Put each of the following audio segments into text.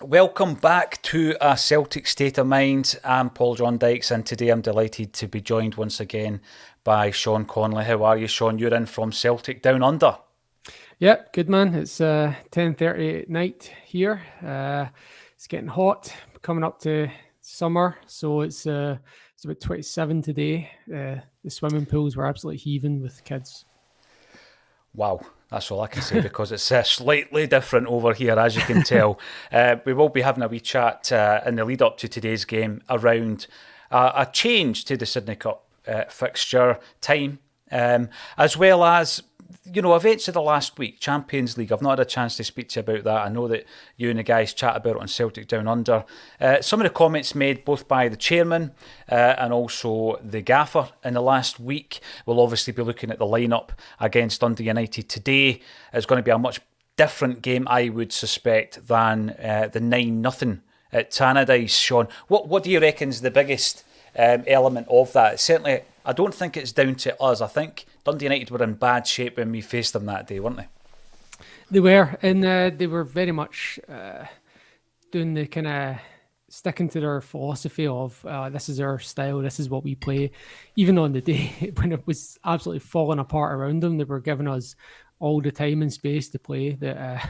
Welcome back to A Celtic State of Mind. I'm Paul John Dykes, and today I'm delighted to be joined once again by Sean Conley. How are you, Sean? You're in from Celtic Down Under. Yeah, good man. It's 10:30 at night here. It's getting hot, coming up to summer, so it's about 27 today. The swimming pools were absolutely heaving with kids. Wow, that's all I can say because it's slightly different over here, as you can tell. We will be having a wee chat in the lead up to today's game around a change to the Sydney Cup fixture time, as well as events of the last week, Champions League. I've not had a chance to speak to you about that. I know that you and the guys chat about it on Celtic Down Under. Some of the comments made both by the chairman and also the gaffer in the last week. We'll obviously be looking at the lineup against Dundee United today. It's going to be a much different game, I would suspect, than the 9-0 at Tannadice. Sean, what do you reckon is the biggest element of that? Certainly, I don't think it's down to us. I think Dundee United were in bad shape when we faced them that day, weren't they? They were, and they were very much doing the kind of sticking to their philosophy of this is our style, this is what we play. Even on the day when it was absolutely falling apart around them, they were giving us all the time and space to play that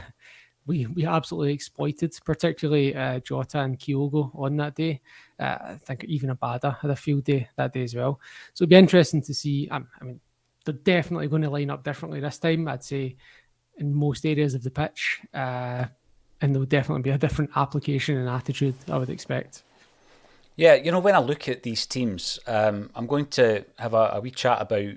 we absolutely exploited, particularly Jota and Kyogo on that day. I think even Abada had a field day that day as well. So it'd be interesting to see. I mean, they're definitely going to line up differently this time, I'd say, in most areas of the pitch. And there would definitely be a different application and attitude, I would expect. Yeah, when I look at these teams, I'm going to have a wee chat about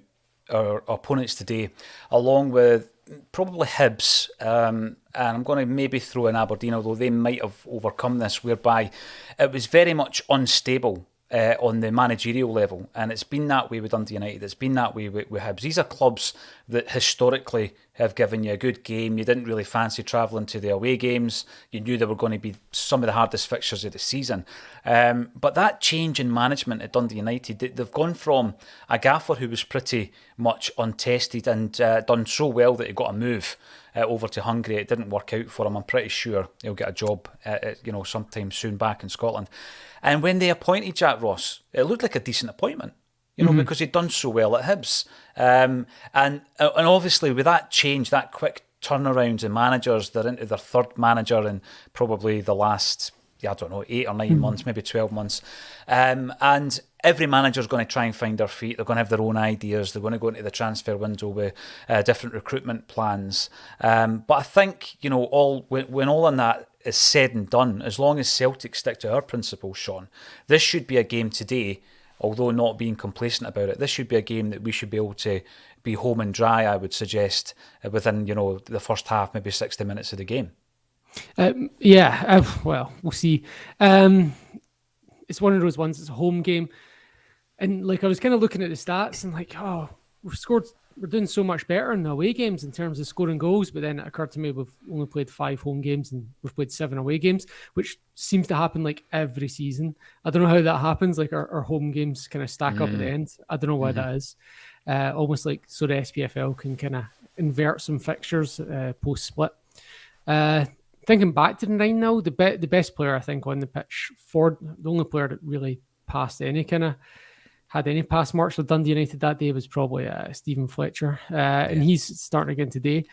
our opponents today, along with probably Hibs, and I'm going to maybe throw in Aberdeen, although they might have overcome this, whereby it was very much unstable on the managerial level, and it's been that way with Dundee United, it's been that way with Hibs. These are clubs that historically have given you a good game. You didn't really fancy travelling to the away games. You knew they were going to be some of the hardest fixtures of the season. But that change in management at Dundee United, they've gone from a gaffer who was pretty much untested and done so well that he got a move over to Hungary. It didn't work out for him. I'm pretty sure he'll get a job sometime soon back in Scotland. And when they appointed Jack Ross, it looked like a decent appointment, because he'd done so well at Hibs. And obviously with that change, that quick turnaround in managers, they're into their third manager in probably the last, 8 or 9 months, maybe 12 months. And every manager's going to try and find their feet. They're going to have their own ideas. They're going to go into the transfer window with different recruitment plans. But I think, when all on that is said and done, as long as Celtic stick to our principles, Sean, this should be a game today, although not being complacent about it, this should be a game that we should be able to be home and dry, I would suggest, within, the first half, maybe 60 minutes of the game. Well, we'll see. It's one of those ones, it's a home game. And I was kind of looking at the stats and we're doing so much better in the away games in terms of scoring goals. But then it occurred to me we've only played 5 home games and we've played 7 away games, which seems to happen every season. I don't know how that happens. Our home games kind of stack up at the end. I don't know why that is. Almost so the SPFL can kind of invert some fixtures post-split. Thinking back to the 9-0, the best player I think on the pitch, for the only player that really had any pass marks for Dundee United that day was probably Stephen Fletcher, and he's starting again today.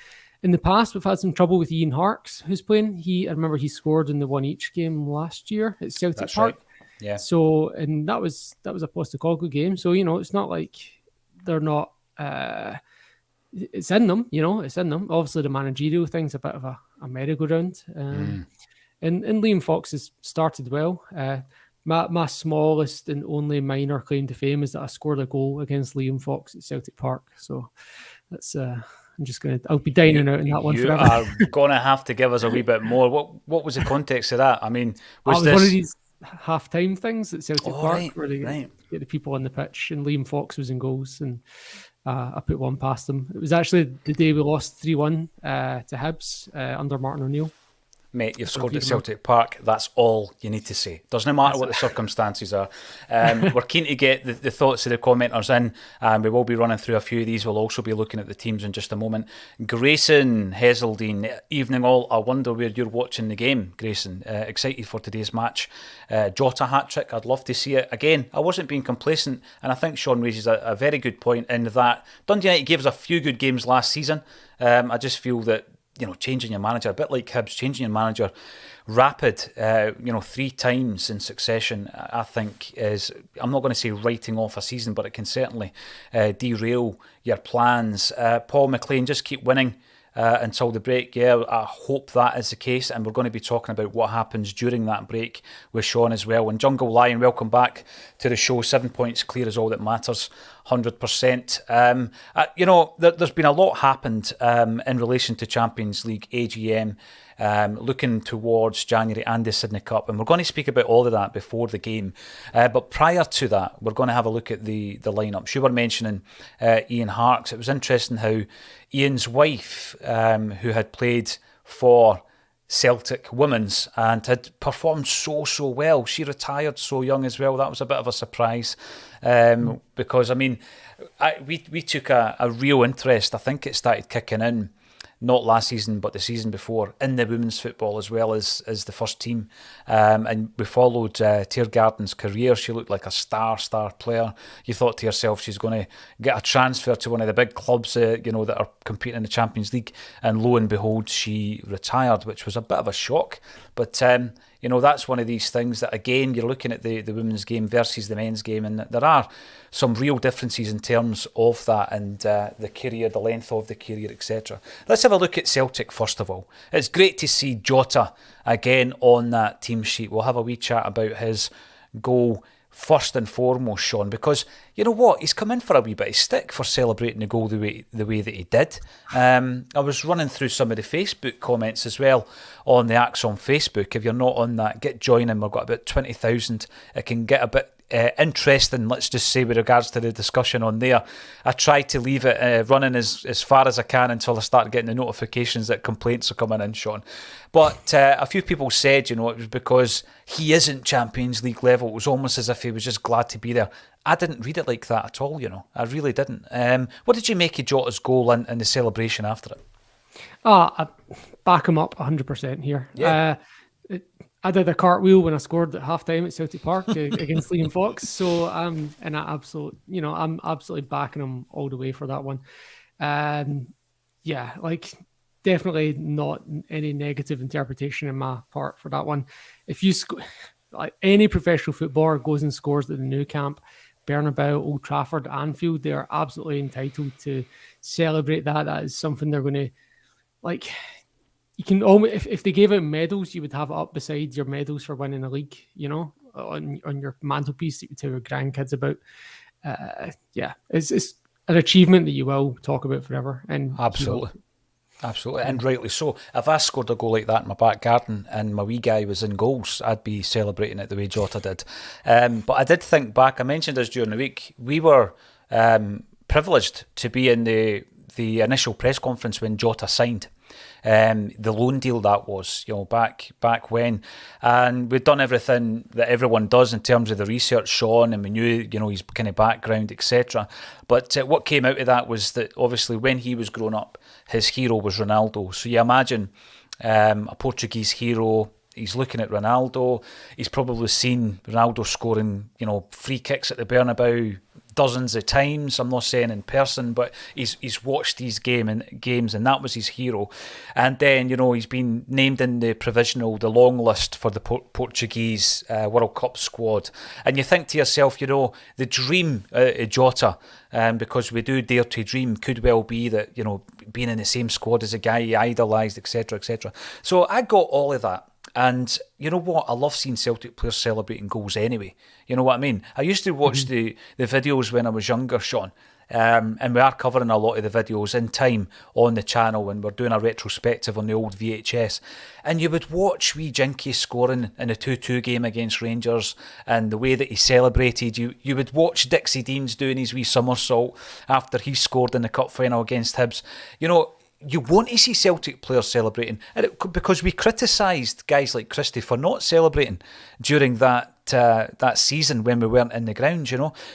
In the past, we've had some trouble with Ian Harkes, who's playing. I remember he scored in the one each game last year at Celtic Park. Right. Yeah. So, and that was a Postecoglou game. So it's not like they're not. It's in them, it's in them. Obviously, the managerial thing's a bit of a merry-go-round. And Liam Fox has started well. My smallest and only minor claim to fame is that I scored a goal against Liam Fox at Celtic Park. So that's I'll be dining out in that one forever. You are going to have to give us a wee bit more. What was the context of that? I mean, was this one of these half-time things at Celtic Park where they get the people on the pitch, and Liam Fox was in goals, and I put one past him. It was actually the day we lost 3-1 to Hibs under Martin O'Neill. mate, you've scored at Celtic Park. That's all you need to say. Doesn't matter what the circumstances are. We're keen to get the thoughts of the commenters in, and we will be running through a few of these. We'll also be looking at the teams in just a moment. Grayson Heseldine, evening all. I wonder where you're watching the game, Grayson. Excited for today's match. Jota hat-trick, I'd love to see it. Again, I wasn't being complacent, and I think Sean raises a very good point in that Dundee United gave us a few good games last season. I just feel that, changing your manager, a bit like Hibs, changing your manager rapid, 3 times in succession, I think is, I'm not going to say writing off a season, but it can certainly derail your plans. Paul McLean, just keep winning until the break. Yeah, I hope that is the case, and we're going to be talking about what happens during that break with Sean as well. And Jungle Lion, welcome back to the show. 7 points clear is all that matters. 100%. There's been a lot happened in relation to Champions League, AGM, looking towards January and the Sydney Cup, and we're going to speak about all of that before the game. But prior to that, we're going to have a look at the lineups. You were mentioning Ian Harkes. It was interesting how Ian's wife, who had played for Celtic Women's and had performed so well, she retired so young as well. That was a bit of a surprise, because we took a real interest. I think it started kicking in not last season but the season before in the women's football as well as the first team, and we followed Tiergarden's career. She looked like a star player. You thought to yourself, she's going to get a transfer to one of the big clubs that are competing in the Champions League, and lo and behold, she retired, which was a bit of a shock. But that's one of these things that, again, you're looking at the women's game versus the men's game, and there are some real differences in terms of that, and the career, the length of the career, etc. Let's have a look at Celtic first of all. It's great to see Jota again on that team sheet. We'll have a wee chat about his goal first and foremost, Sean, because you know what, he's come in for a wee bit of stick for celebrating the goal the way that he did. I was running through some of the Facebook comments as well on the Acsom Facebook. If you're not on that, get joining. We've got about 20,000. It can get a bit interesting, let's just say, with regards to the discussion on there. I try to leave it running as far as I can until I start getting the notifications that complaints are coming in, Sean. But a few people said, it was because he isn't Champions League level. It was almost as if he was just glad to be there. I didn't read it like that at all, I really didn't. What did you make of Jota's goal and the celebration after it? I back him up 100% here. Yeah. I did a cartwheel when I scored at halftime at Celtic Park against Liam Fox. So I'm absolutely backing him all the way for that one. Definitely not any negative interpretation in my part for that one. If you any professional footballer goes and scores at the Nou Camp, Bernabeu, Old Trafford, Anfield, they are absolutely entitled to celebrate that. That is something they're going to You can almost, if they gave out medals, you would have it up beside your medals for winning a league, on your mantelpiece that you tell your grandkids about. It's an achievement that you will talk about forever. And Absolutely, and rightly so. If I scored a goal like that in my back garden and my wee guy was in goals, I'd be celebrating it the way Jota did. But I did think back, I mentioned this during the week, we were privileged to be in the initial press conference when Jota signed. The loan deal that was, back when, and we'd done everything that everyone does in terms of the research, Sean, and we knew, his kind of background, etc. But what came out of that was that obviously when he was growing up, his hero was Ronaldo. So you imagine a Portuguese hero. He's looking at Ronaldo. He's probably seen Ronaldo scoring, free kicks at the Bernabeu dozens of times. I'm not saying in person, but he's watched these games, and that was his hero. And then, he's been named in the long list for the Portuguese World Cup squad. And you think to yourself, the dream Jota, because we do dare to dream, could well be that, being in the same squad as a guy he idolised, etc., etc. So I got all of that. And you know what? I love seeing Celtic players celebrating goals anyway. You know what I mean? I used to watch the videos when I was younger, Sean. And we are covering a lot of the videos in time on the channel when we're doing a retrospective on the old VHS. And you would watch wee Jinky scoring in a 2-2 game against Rangers, and the way that he celebrated. You would watch Dixie Deans doing his wee somersault after he scored in the cup final against Hibs. you want to see Celtic players celebrating, because we criticised guys like Christie for not celebrating during that season when we weren't in the ground,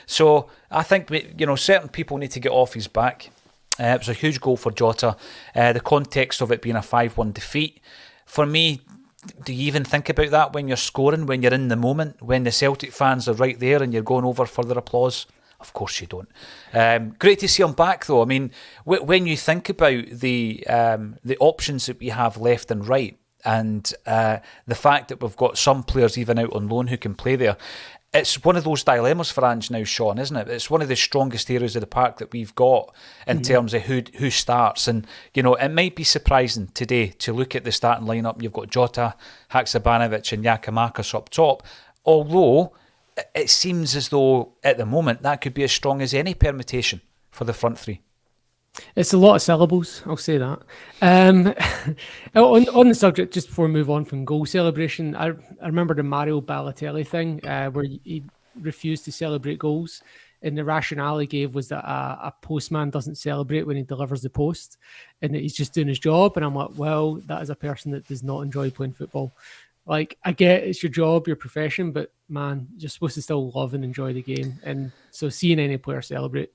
So I think certain people need to get off his back. It was a huge goal for Jota. The context of it being a 5-1 defeat, for me, do you even think about that when you're scoring, when you're in the moment, when the Celtic fans are right there and you're going over for their applause? Of course you don't. Great to see him back, though. I mean, when you think about the options that we have left and right, and the fact that we've got some players even out on loan who can play there, it's one of those dilemmas for Ange now, Sean, isn't it? It's one of the strongest areas of the park that we've got in terms of who starts. And, it might be surprising today to look at the starting lineup. You've got Jota, Haksabanovic and Giakoumakis up top, although it seems as though at the moment that could be as strong as any permutation for the front three. It's a lot of syllables, I'll say that. On the subject, just before we move on from goal celebration, I remember the Mario Balotelli thing where he refused to celebrate goals, and the rationale he gave was that a postman doesn't celebrate when he delivers the post, and that he's just doing his job. And I'm like, well, that is a person that does not enjoy playing football. Like, I get it's your job, your profession, but man, you're supposed to still love and enjoy the game. And so seeing any player celebrate,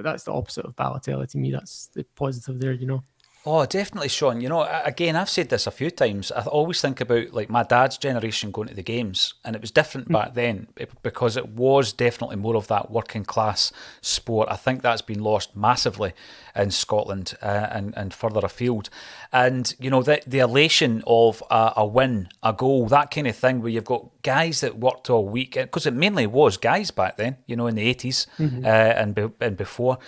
that's the opposite of Balotelli to me. That's the positive there, Oh, definitely, Sean. Again, I've said this a few times. I always think about like my dad's generation going to the games, and it was different back then because it was definitely more of that working class sport. I think that's been lost massively in Scotland and further afield. And, the elation of a win, a goal, that kind of thing, where you've got guys that worked all week, because it mainly was guys back then, in the 80s and before.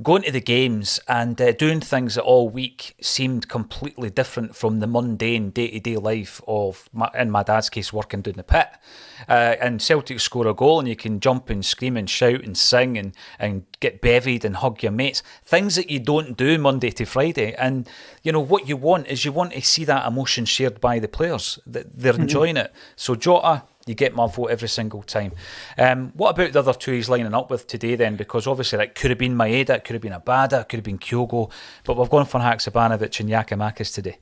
Going to the games and doing things that all week seemed completely different from the mundane day-to-day life of, in my dad's case, working down the pit. And Celtic score a goal and you can jump and scream and shout and sing and get bevied and hug your mates. Things that you don't do Monday to Friday. And, what you want is you want to see that emotion shared by the players, that they're enjoying it. So Jota, you get my vote every single time. What about the other two he's lining up with today then? Because obviously that could have been Maeda, it could have been Abada, it could have been Kyogo, but we've gone for Haksabanovic and Giakoumakis today.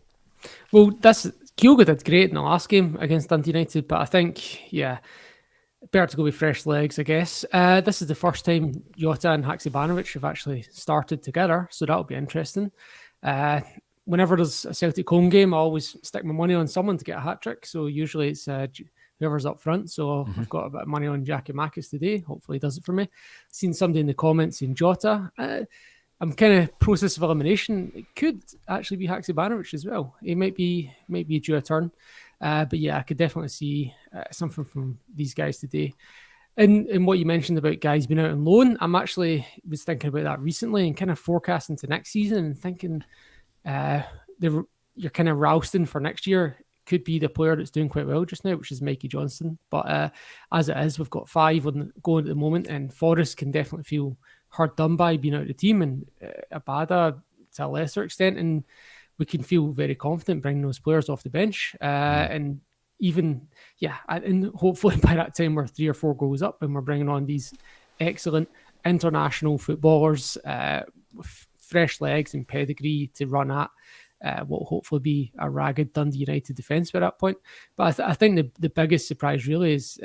Well, Kyogo did great in the last game against Dundee United, but I think, better to go with fresh legs, I guess. This is the first time Jota and Haksabanovic have actually started together, so that'll be interesting. Whenever there's a Celtic home game, I always stick my money on someone to get a hat-trick, so usually it's whoever's up front. So I've got a bit of money on Giakoumakis today. Hopefully he does it for me. Seen somebody in the comments saying Jota. I'm kind of process of elimination. It could actually be Haksabanovic as well. He might be due a turn. But yeah, I could definitely see something from these guys today. And what you mentioned about guys being out on loan, I'm actually was thinking about that recently and kind of forecasting to next season and thinking you're kind of rousting for next year. Could be the player that's doing quite well just now, which is Mikey Johnston. But as it is, we've got 5 going at the moment, and Forrest can definitely feel hard done by being out of the team, and Abada to a lesser extent, and we can feel very confident bringing those players off the bench. And even, and hopefully by that time we're 3 or 4 goals up and we're bringing on these excellent international footballers with fresh legs and pedigree to run at. What will hopefully be a ragged Dundee United defence by that point. But I think the biggest surprise really is,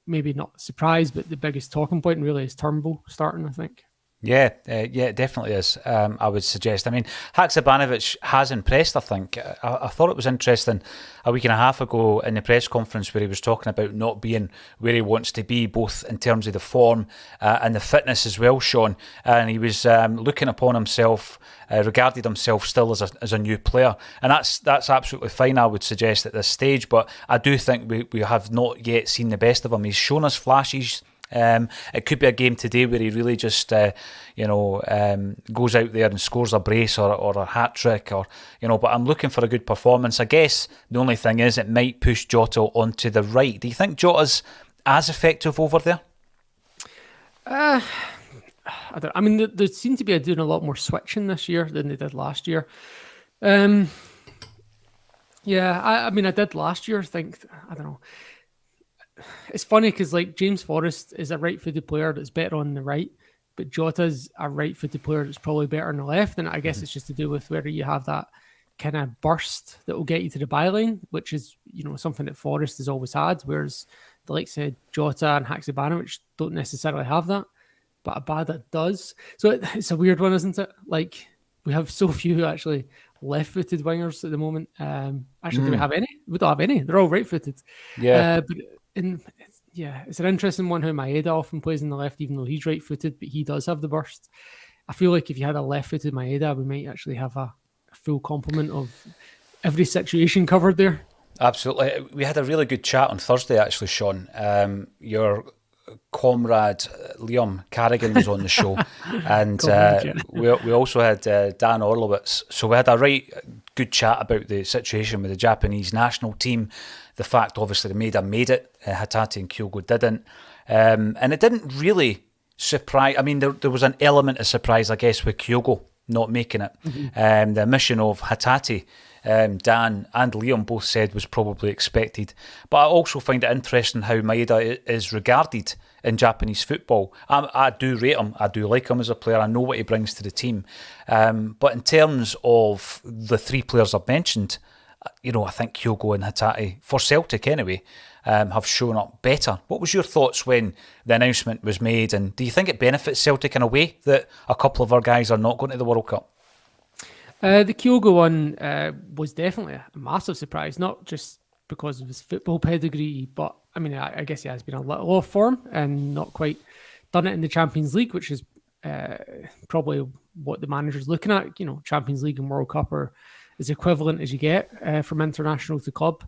maybe not surprise, but the biggest talking point really is Turnbull starting, I think. Yeah, it definitely is. I would suggest. I mean, Haksabanovic has impressed, I think. I thought it was interesting a week and a half ago in the press conference where he was talking about not being where he wants to be, both in terms of the form and the fitness as well, Sean. And he was looking upon himself, regarded himself still as a new player. And that's absolutely fine, I would suggest, at this stage. But I do think we have not yet seen the best of him. He's shown us flashes. It could be a game today where he really just, goes out there and scores a brace or a hat trick, but I'm looking for a good performance. I guess the only thing is it might push Jota onto the right. Do you think Jota's as effective over there? I don't. I mean, they seem to be doing a lot more switching this year than they did last year. I did last year. I don't know. It's funny because like James Forrest is a right-footed player that's better on the right but Jota's a right-footed player that's probably better on the left, and I guess it's just to do with whether you have that kind of burst that will get you to the byline, which is, something that Forest has always had, whereas the likes of Jota and Haksabanovic don't necessarily have that, but Abada does. So it's a weird one, isn't it? Like, we have so few actually left-footed wingers at the moment. Actually, do we have any? We don't have any. They're all right-footed. Yeah. It's an interesting one how Maeda often plays on the left, even though he's right-footed, but he does have the burst. I feel like if you had a left-footed Maeda, we might actually have a full complement of every situation covered there. Absolutely. We had a really good chat on Thursday, actually, Sean. Your comrade Liam Carrigan was on the show, and we also had Dan Orlowitz. So we had a right good chat about the situation with the Japanese national team. The fact, obviously, Maeda made it, Hatate and Kyogo didn't. And it didn't really surprise. I mean, there was an element of surprise, I guess, with Kyogo not making it. The omission of Hatate, Dan and Liam both said was probably expected. But I also find it interesting how Maeda is regarded in Japanese football. I do rate him. I do like him as a player. I know what he brings to the team. But in terms of the three players I've mentioned, I think Kyogo and Hatate, for Celtic anyway, have shown up better. What was your thoughts when the announcement was made, and do you think it benefits Celtic in a way that a couple of our guys are not going to the World Cup? The Kyogo one was definitely a massive surprise, not just because of his football pedigree, but I mean, I guess he has been a little off form and not quite done it in the Champions League, which is probably what the manager's looking at. Champions League and World Cup are as equivalent as you get from international to club.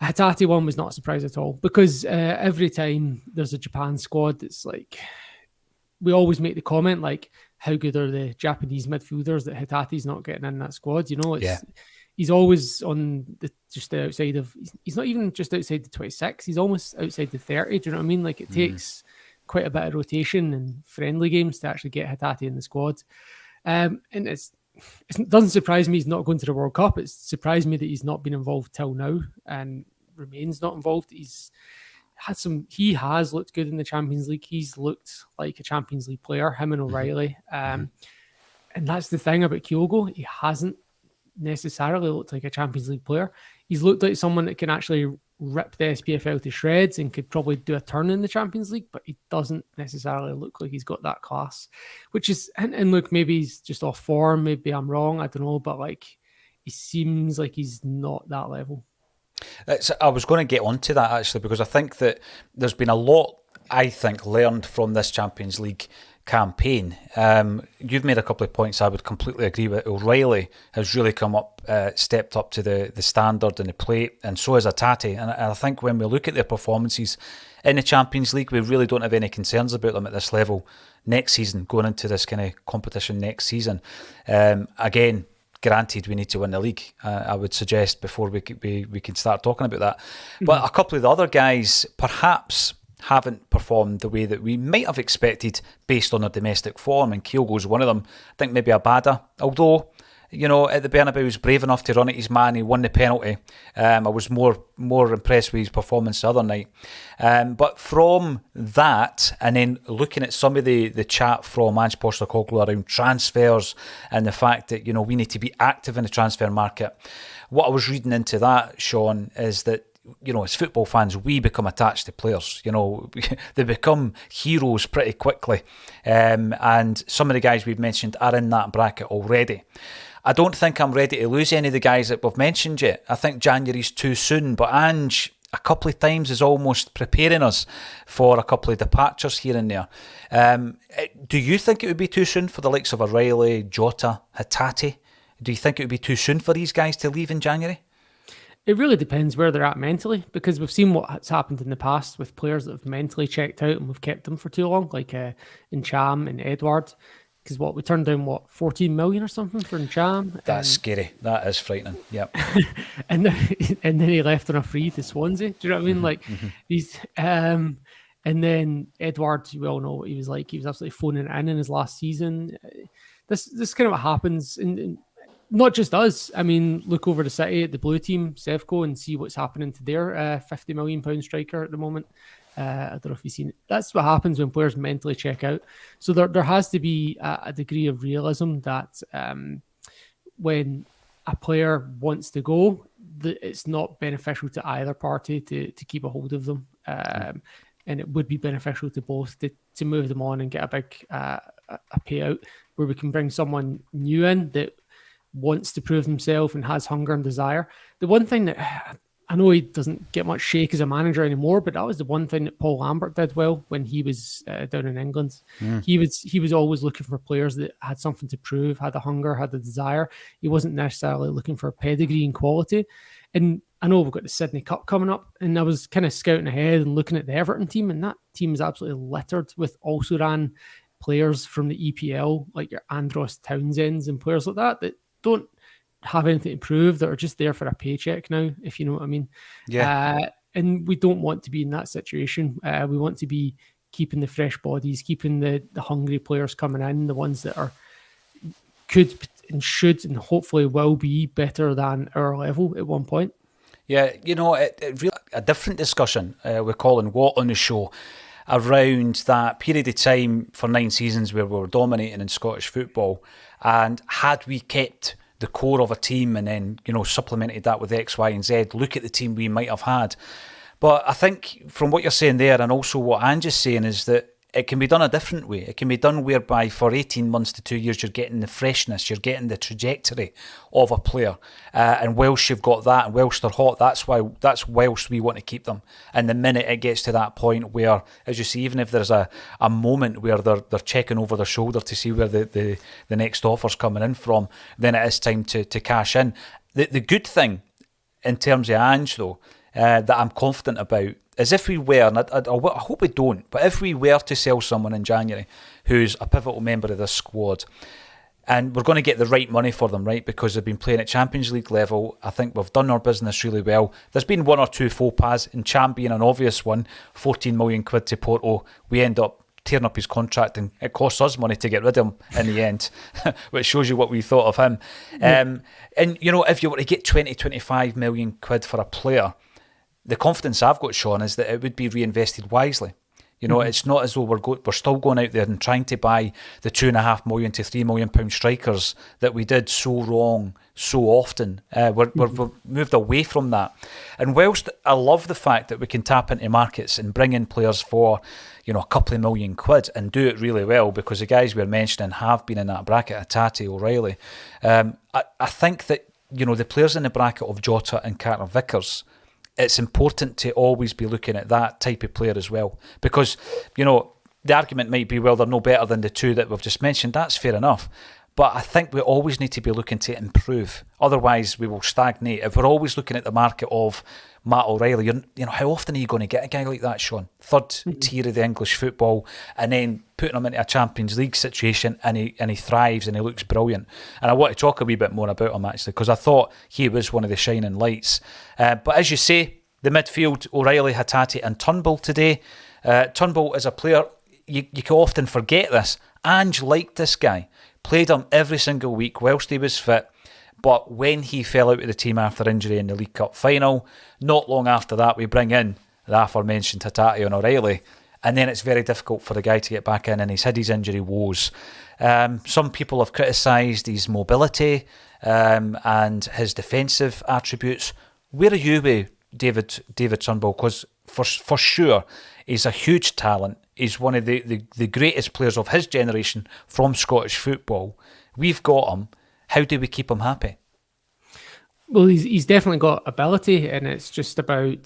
Hatate one was not a surprise at all, because every time there's a Japan squad, it's like, we always make the comment, like, how good are the Japanese midfielders that Hatate's not getting in that squad? He's always on just the outside of, he's not even just outside the 26, he's almost outside the 30. Do you know what I mean? Like, it takes quite a bit of rotation and friendly games to actually get Hatate in the squad. And it doesn't surprise me he's not going to the World Cup. It's surprised me that he's not been involved till now and remains not involved. He has looked good in the Champions League. He's looked like a Champions League player, him and O'Reilly. And that's the thing about Kyogo. He hasn't necessarily looked like a Champions League player. He's looked like someone that can actually rip the SPFL to shreds and could probably do a turn in the Champions League, but he doesn't necessarily look like he's got that class, which is, and look, maybe he's just off form, maybe I'm wrong, I don't know, but like, he seems like he's not that level. I was going to get onto that actually, because I think that there's been a lot, I think, learned from this Champions League campaign. You've made a couple of points I would completely agree with. O'Reilly has really come up, stepped up to the standard and the plate, and so has Hatate. And I think when we look at their performances in the Champions League, we really don't have any concerns about them at this level next season, going into this kind of competition next season. Again, granted, we need to win the league, I would suggest, before we can start talking about that. But a couple of the other guys perhaps haven't performed the way that we might have expected based on their domestic form, and Kyogo's one of them. I think maybe Abada, although, at the Bernabeu, he was brave enough to run at his man. He won the penalty. I was more impressed with his performance the other night. But from that, and then looking at some of the chat from Ange Postecoglou around transfers and the fact that, we need to be active in the transfer market, what I was reading into that, Sean, is that, as football fans, we become attached to players. They become heroes pretty quickly. And some of the guys we've mentioned are in that bracket already. I don't think I'm ready to lose any of the guys that we've mentioned yet. I think January's too soon, but Ange a couple of times is almost preparing us for a couple of departures here and there. Do you think it would be too soon for the likes of O'Reilly, Jota, Hatate? Do you think it would be too soon for these guys to leave in January? It really depends where they're at mentally, because we've seen what's happened in the past with players that have mentally checked out and we've kept them for too long, like Ncham and Edward. Because we turned down 14 million or something for Ncham. That's scary. That is frightening. Yep. and then he left on a free to Swansea. Do you know what I mean? These. And then Edward, we all know what he was like. He was absolutely phoning it in his last season. This kind of what happens, and not just us. I mean, look over the City at the blue team, Sevco, and see what's happening to their £50 million striker at the moment. I don't know if you've seen it. That's what happens when players mentally check out. So there has to be a degree of realism that when a player wants to go, it's not beneficial to either party to keep a hold of them. And it would be beneficial to both to move them on and get a big a payout where we can bring someone new in that wants to prove himself and has hunger and desire. The one thing that I know he doesn't get much shake as a manager anymore, but that was the one thing that Paul Lambert did well when he was down in England. He was always looking for players that had something to prove, had the hunger, had the desire. He wasn't necessarily looking for pedigree and quality. And I know we've got the Sydney Cup coming up, and I was kind of scouting ahead and looking at the Everton team, and that team is absolutely littered with also ran players from the EPL, like your Andros Townsends and players like that don't have anything to prove, that are just there for a paycheck now, if you know what I mean. Yeah. And we don't want to be in that situation. We want to be keeping the fresh bodies, keeping the hungry players coming in, the ones that could and should and hopefully will be better than our level at one point. Yeah, it really a different discussion with Colin Watt on the show around that period of time for 9 seasons where we were dominating in Scottish football, and had we kept the core of a team and then, supplemented that with X, Y, and Z, look at the team we might have had. But I think from what you're saying there, and also what Ange's saying, is that it can be done a different way. It can be done whereby for 18 months to 2 years, you're getting the freshness, you're getting the trajectory of a player. And whilst you've got that, and whilst they're hot, that's whilst we want to keep them. And the minute it gets to that point where, as you see, even if there's a moment where they're checking over their shoulder to see where the next offer's coming in from, then it is time to cash in. The good thing in terms of Ange, though, that I'm confident about, is if we were, and I hope we don't, but if we were to sell someone in January who's a pivotal member of this squad, and we're going to get the right money for them, right, because they've been playing at Champions League level, I think we've done our business really well. There's been one or two faux pas, and Cham being an obvious one, 14 million quid to Porto, we end up tearing up his contract, and it costs us money to get rid of him in the end, which shows you what we thought of him. And, if you were to get 20, 25 million quid for a player, the confidence I've got, Sean, is that it would be reinvested wisely. It's not as though we're still going out there and trying to buy the £2.5 million to £3 million strikers that we did so wrong so often. We've moved away from that. And whilst I love the fact that we can tap into markets and bring in players for, a couple of million quid and do it really well, because the guys we're mentioning have been in that bracket, Hatate, O'Reilly. I think that, the players in the bracket of Jota and Carter Vickers, it's important to always be looking at that type of player as well. Because, the argument might be, well, they're no better than the two that we've just mentioned. That's fair enough. But I think we always need to be looking to improve. Otherwise, we will stagnate. If we're always looking at the market of Matt O'Reilly, how often are you going to get a guy like that, Sean? Third tier of the English football, and then putting him into a Champions League situation, and he thrives and he looks brilliant. And I want to talk a wee bit more about him, actually, because I thought he was one of the shining lights. But as you say, the midfield, O'Reilly, Hatate and Turnbull today. Turnbull is a player, you can often forget this. Ange liked this guy. Played him every single week whilst he was fit, but when he fell out of the team after injury in the League Cup final, not long after that we bring in the aforementioned Hatate and O'Reilly, and then it's very difficult for the guy to get back in, and he's had his injury woes. Some people have criticised his mobility and his defensive attributes. Where are you with David Turnbull? Because for sure he's a huge talent. He's one of the greatest players of his generation from Scottish football. We've got him. How do we keep him happy? Well, he's definitely got ability, and it's just about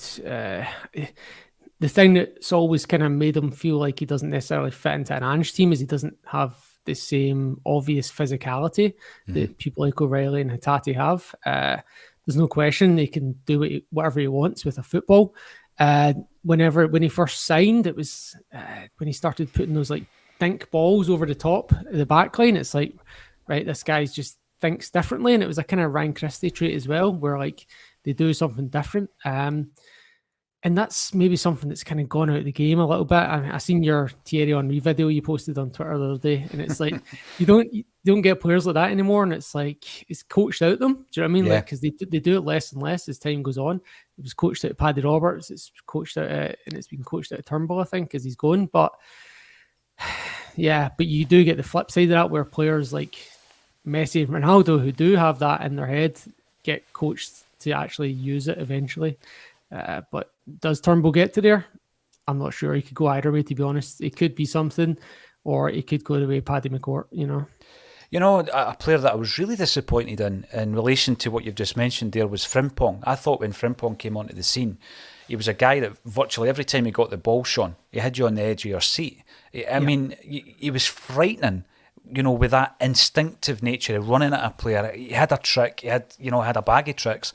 the thing that's always kind of made him feel like he doesn't necessarily fit into an Ange team is he doesn't have the same obvious physicality that people like O'Reilly and Hatate have. There's no question he can do whatever he wants with a football. When he first signed, it was when he started putting those like think balls over the top of the back line. It's like, right, this guy just thinks differently, and it was a kind of Ryan Christie trait as well, where like they do something different. And that's maybe something that's kind of gone out of the game a little bit. I mean, I seen your Thierry Henry video you posted on Twitter the other day, and it's like you don't get players like that anymore. And it's like it's coached out them. Do you know what I mean? Yeah. Like because they do it less and less as time goes on. It was coached out of Paddy Roberts. It's coached out and it's been coached out of Turnbull, I think, as he's going. But yeah, but you do get the flip side of that where players like Messi and Ronaldo who do have that in their head get coached to actually use it eventually. But does Turnbull get to there? I'm not sure. He could go either way, to be honest. It could be something, or it could go the way Paddy McCourt, You know, a player that I was really disappointed in relation to what you've just mentioned there was Frimpong. I thought when Frimpong came onto the scene, he was a guy that virtually every time he got the ball, Sean, he had you on the edge of your seat. I mean, he was frightening, with that instinctive nature of running at a player. He had a trick, he had a bag of tricks.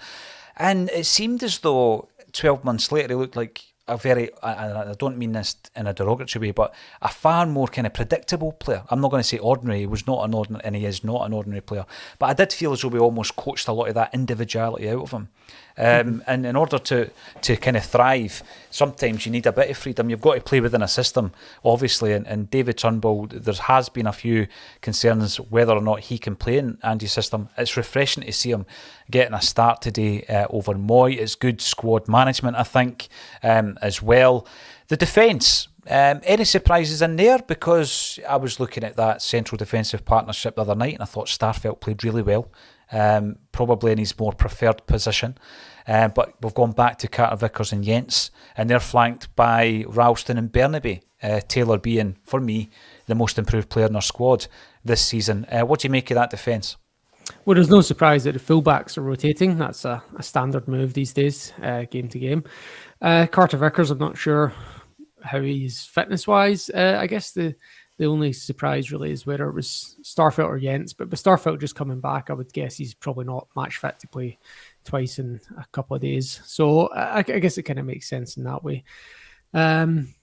And it seemed as though 12 months later, he looked like a very, I don't mean this in a derogatory way, but a far more kind of predictable player. I'm not going to say ordinary. He was not an ordinary, and he is not an ordinary player. But I did feel as though we almost coached a lot of that individuality out of him. And in order to kind of thrive, sometimes you need a bit of freedom. You've got to play within a system, obviously. And David Turnbull, there has been a few concerns whether or not he can play in Andy's system. It's refreshing to see him getting a start today over Moy. It's good squad management, I think, as well. The defence, any surprises in there? Because I was looking at that central defensive partnership the other night and I thought Starfelt played really well. Probably in his more preferred position. But we've gone back to Carter Vickers and Jens, and they're flanked by Ralston and Bernabe. Taylor being, for me, the most improved player in our squad this season. What do you make of that defence? Well, there's no surprise that the fullbacks are rotating. That's a standard move these days, game to game. Carter Vickers, I'm not sure how he's fitness-wise. I guess the only surprise really is whether it was Starfelt or Jens. But with Starfelt just coming back, I would guess he's probably not match fit to play twice in a couple of days. So I guess it kind of makes sense in that way. That's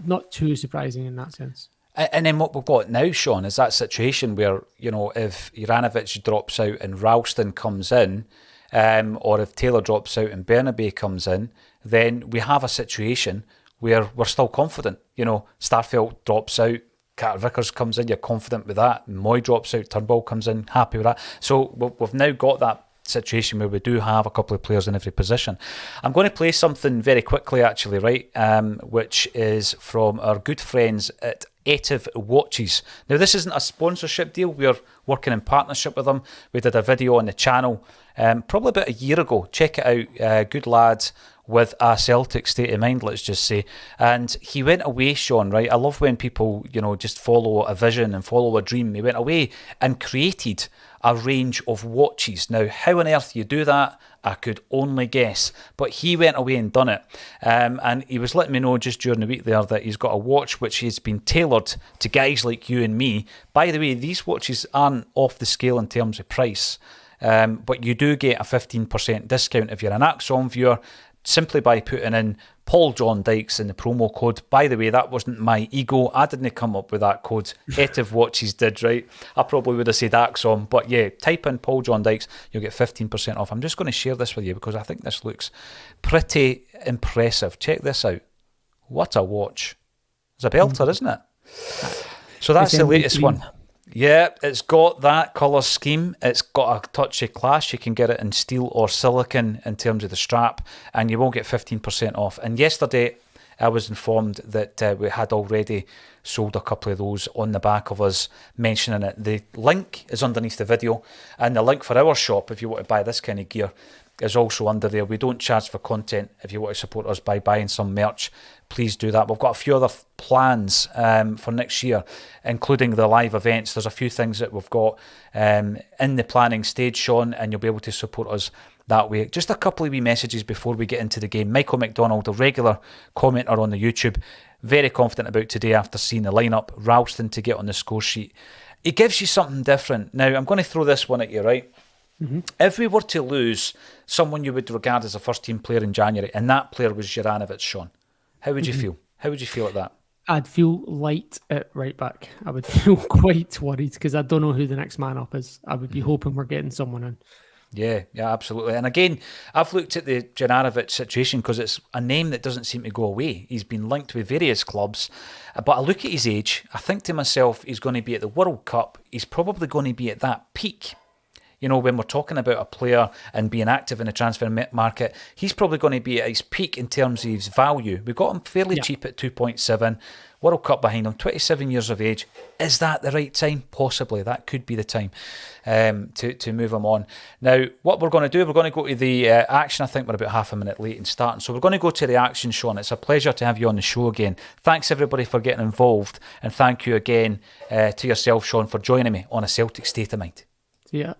not too surprising in that sense. And then what we've got now, Sean, is that situation where, if Ivanovic drops out and Ralston comes in, or if Taylor drops out and Bernabe comes in, then we have a situation where we're still confident. Starfelt drops out, Carter Vickers comes in, you're confident with that. Moy drops out, Turnbull comes in, happy with that. So we've now got that situation where we do have a couple of players in every position. I'm going to play something very quickly, actually, right? Which is from our good friends at Etiv Watches. Now, this isn't a sponsorship deal. We're working in partnership with them. We did a video on the channel probably about a year ago. Check it out. Good lads with a Celtic state of mind, let's just say. And he went away, Sean, right? I love when people, just follow a vision and follow a dream. He went away and created a range of watches. Now, how on earth you do that, I could only guess. But he went away and done it. And he was letting me know just during the week there that he's got a watch which has been tailored to guys like you and me. By the way, these watches aren't off the scale in terms of price. But you do get a 15% discount if you're an Acsom viewer, simply by putting in Paul John Dykes in the promo code. By the way, that wasn't my ego. I didn't come up with that code. Etiv Watches did, right? I probably would have said Acsom. But yeah, type in Paul John Dykes, you'll get 15% off. I'm just going to share this with you because I think this looks pretty impressive. Check this out. What a watch. It's a belter, isn't it? So that's the latest one. Yeah, it's got that colour scheme. It's got a touch of class. You can get it in steel or silicon in terms of the strap, and you will get 15% off. And yesterday, I was informed that we had already sold a couple of those on the back of us mentioning it. The link is underneath the video, and the link for our shop, if you want to buy this kind of gear, is also under there. We don't charge for content. If you want to support us by buying some merch, please do that. We've got a few other plans for next year, including the live events. There's a few things that we've got in the planning stage, Sean, and you'll be able to support us that way. Just a couple of wee messages before we get into the game. Michael McDonald, a regular commenter on the YouTube, very confident about today after seeing the lineup. Ralston to get on the score sheet. It gives you something different. Now, I'm going to throw this one at you, right? Mm-hmm. If we were to lose someone you would regard as a first-team player in January, and that player was Juranovic, Sean, how would you feel? How would you feel at that? I'd feel light at right back. I would feel quite worried because I don't know who the next man up is. I would be hoping we're getting someone in. Yeah, absolutely. And again, I've looked at the Janarovic situation because it's a name that doesn't seem to go away. He's been linked with various clubs, but I look at his age, I think to myself, he's going to be at the World Cup, he's probably going to be at that peak. You know, when we're talking about a player and being active in the transfer market, he's probably going to be at his peak in terms of his value. We got him fairly cheap at 2.7, World Cup behind him, 27 years of age. Is that the right time? Possibly. That could be the time to move him on. Now, what we're going to do, we're going to go to the action. I think we're about half a minute late in starting. So we're going to go to the action, Sean. It's a pleasure to have you on the show again. Thanks, everybody, for getting involved. And thank you again to yourself, Sean, for joining me on A Celtic State of Mind. Yeah.